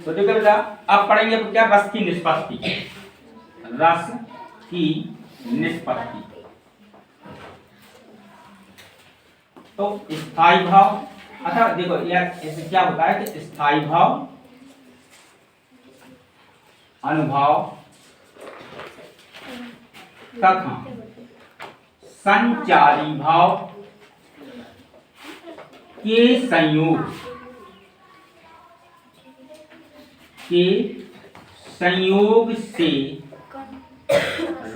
तो देखो बेटा, अब पढ़ेंगे क्या, रस की निष्पत्ति। रस की निष्पत्ति। तो स्थायी भाव, अच्छा देखो यार इससे क्या होता है कि स्थायी भाव, अनुभाव तथा संचारी भाव के संयोग से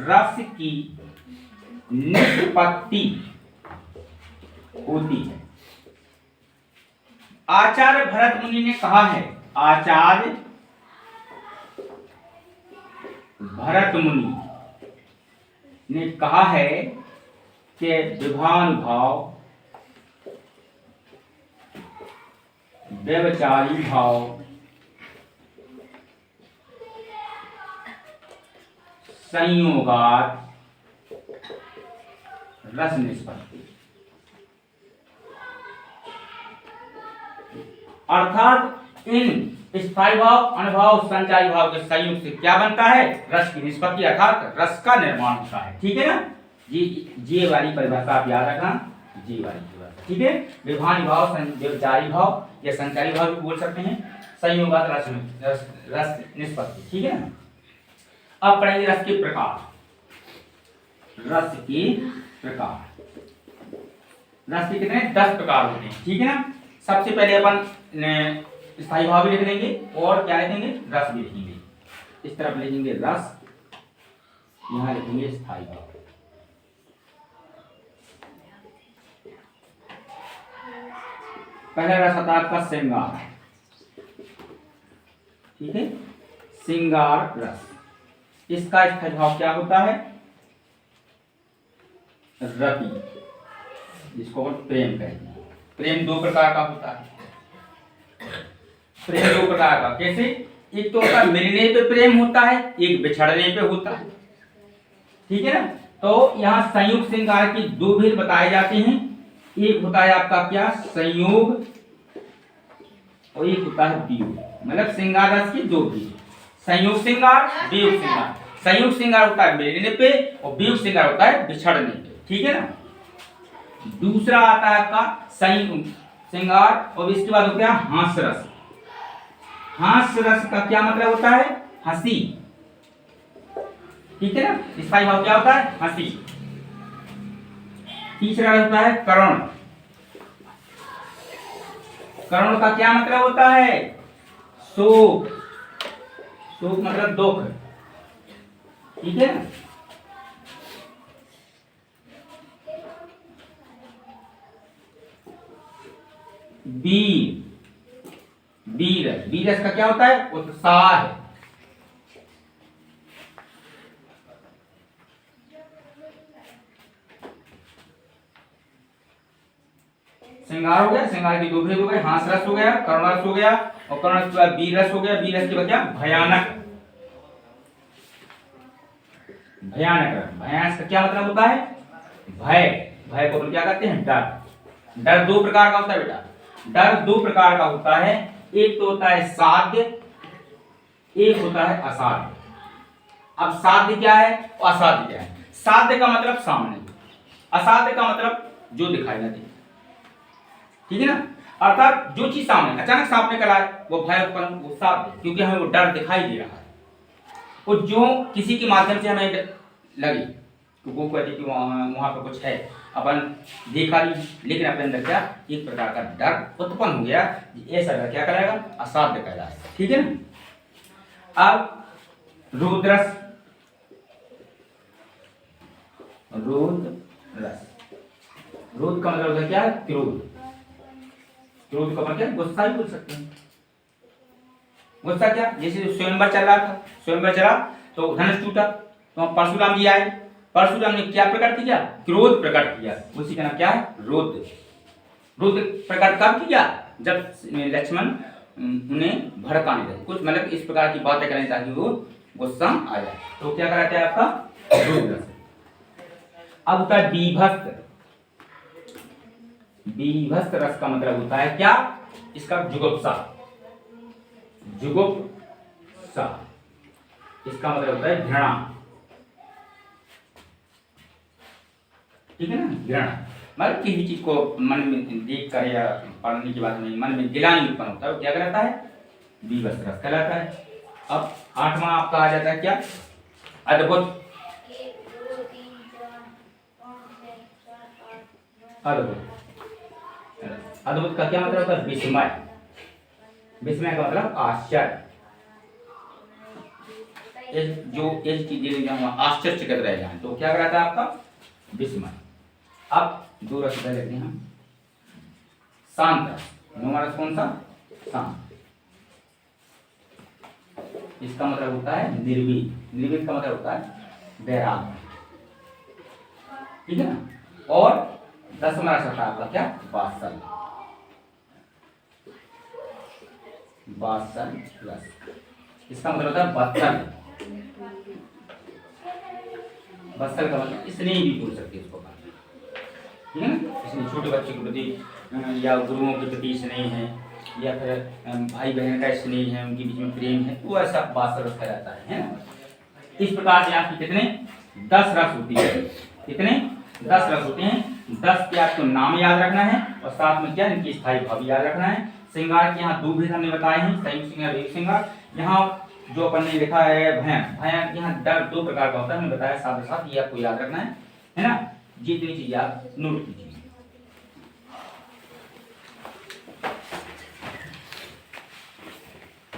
रस की निष्पत्ति होती है। आचार्य भरत मुनि ने कहा है, आचार्य भरत मुनि ने कहा है कि विभानुभाव, व्यभिचारी भाव, संयोगात रस निष्पत्ति। अर्थात इन स्थायी भाव, अनुभाव, संचारी भाव के संयोग से क्या बनता है, रस की निष्पत्ति अर्थात रस का निर्माण होता है। ठीक है ना जी वाली परिभाषा आप याद रखना, जी वाली परिभाषा। ठीक है, विभानी भाव, व्यभिचारी भाव या संचारी भाव भी बोल सकते हैं, संयोगात रस निष्पत्ति। ठीक है ना। अब पढ़ेंगे रस के प्रकार। रस के प्रकार, रस के कितने, 10 प्रकार होते हैं। ठीक है ना। सबसे पहले अपन स्थायी भाव भी लिख देंगे और क्या लिखेंगे, रस भी लिखेंगे। इस तरफ लिखेंगे रस, यहां लिखेंगे स्थायी भाव। पहला रस आता है आपका श्रृंगार। ठीक है, श्रृंगार रस। इसका स्थायी भाव क्या होता है, रति, जिसको हम प्रेम कहते हैं। प्रेम 2 प्रकार का होता है। प्रेम 2 प्रकार का, कैसे, एक तो होता है मिलने पे प्रेम होता है, एक बिछड़ने पे होता है। ठीक है ना। तो यहाँ संयुक्त श्रृंगार की 2 भेद बताए जाते हैं। एक होता है आपका क्या, संयोग, और एक होता है वियोग। मतलब श्रृंगार रस की 2 भेद, संयोग श्रृंगार, वियोग श्रृंगार। संयोग श्रृंगार होता है मिलने पे और वियोग श्रृंगार होता है बिछड़ने पे। ठीक है ना। दूसरा आता है आपका संयुक्त श्रृंगार, और इसके बाद हो गया हास्य रस। हास्य रस का क्या मतलब होता है, हंसी। ठीक है ना। स्थायी भाव क्या होता है, हंसी। तीसरा होता है करुण। करुण का क्या मतलब होता है, शोक। शोक मतलब दुख। ठीक है ना। वीर, वीर रस का क्या होता है, उत्साह। श्रृंगार हो गया, श्रृंगार की 2 भेद हो गए, हास रस हो गया, करुण रस हो गया, और करुण रस के बाद वीर रस हो गया। वीर रस के बाद क्या, भयानक। भयानक रस, भयानक का क्या मतलब होता है, भय। भय को क्या कहते हैं, डर। डर 2 प्रकार का होता है बेटा, डर 2 प्रकार का होता है। एक तो होता है साध्य, एक होता है असाध्य। अब साध्य क्या है और असाध्य क्या है। साध्य का मतलब सामने, असाध्य का मतलब जो दिखाई ना दे। ठीक है ना। अर्थात जो चीज सामने अचानक सामने कर आए वो भय उत्पन्न, वो साध्य, क्योंकि हमें वो डर दिखाई दे रहा है। और जो किसी के माध्यम से हमें लगे तो वो कहते कि वहां पर कुछ है, अपन देखा नहीं, लेकिन अपने अंदर क्या एक प्रकार का डर उत्पन्न हो गया, ऐसा डर क्या कराएगा, असाध्य कहलाएगा। ठीक है ना। अब रोदरस, रोदरस, रोध का मतलब होता क्या है, क्रोध। क्रोध का मतलब क्या, गुस्सा ही बोल सकते हैं। गुस्सा क्या, जैसे स्वयंवर चल रहा था, स्वयंवर चला तो धनुष टूटा, तो परशुराम जी आए, परशुराम ने क्या प्रकट किया, क्रोध प्रकट किया, उसी का नाम क्या है, रोध। रोध प्रकट कब किया, जब लक्ष्मण उन्हें भड़काने लगे, कुछ मतलब इस प्रकार की बातें करें ताकि वो गुस्सा आ जाए, तो क्या कराते हैं आपका रोध रस। अब होता है बीभत्स। बीभत्स रस का मतलब होता है क्या, इसका जुगुप्सा। जुगुप्सा, इसका मतलब होता है घृणा, ठीक है ना, घृणा मतलब किसी चीज को मन में देख कर या पढ़ने के बाद में मन में गिलानी उत्पन्न होता है, वो क्या कहलाता है, बीभत्स रस कहलाता है। अब 8वां आपका आ जाता है क्या, अद्भुत। अद्भुत, अद्भुत का क्या मतलब होता है, विस्मय, विस्मय का मतलब आश्चर्य, जो एक चीजें हम आश्चर्यचकित रह जाए तो क्या कहलाता है आपका, विस्मय। अब दो रस लेते हैं हम, शांत रस, नौवां रस कौन सा, शांत, इसका मतलब होता है निर्भीक, निर्भीक का मतलब होता है वैराग्य, ठीक है ना। और 10वां रस होता है आपका क्या, वात्सल, वात्सल रस, इसका मतलब होता है वत्सल, वत्सल का मतलब स्नेह भी बोल सकते हैं इसको, ठीक है ना, इसमें छोटे बच्चे के प्रति या गुरुओं के प्रति स्नेह है, या फिर भाई बहन का स्नेह है, उनके बीच में प्रेम है, वो ऐसा वात्सल रस कहलाता है ना। इस प्रकार से आपकी कितने 10 रस होती है, कितने 10 रस होते हैं। 10 के आपको नाम याद रखना है और साथ में क्या, इनकी स्थायी भाव याद रखना है। श्रृंगार के यहाँ 2 भेद हमने बताए हैं, संयुक्त श्रृंगार, एक श्रृंगार। यहाँ जो अपन ने लिखा है भयं, भयं यहाँ डर 2 प्रकार का होता है, हमने बताया साथ ही साथ, ये आपको याद रखना है ना। जितनी चीज आप नोट कीजिए।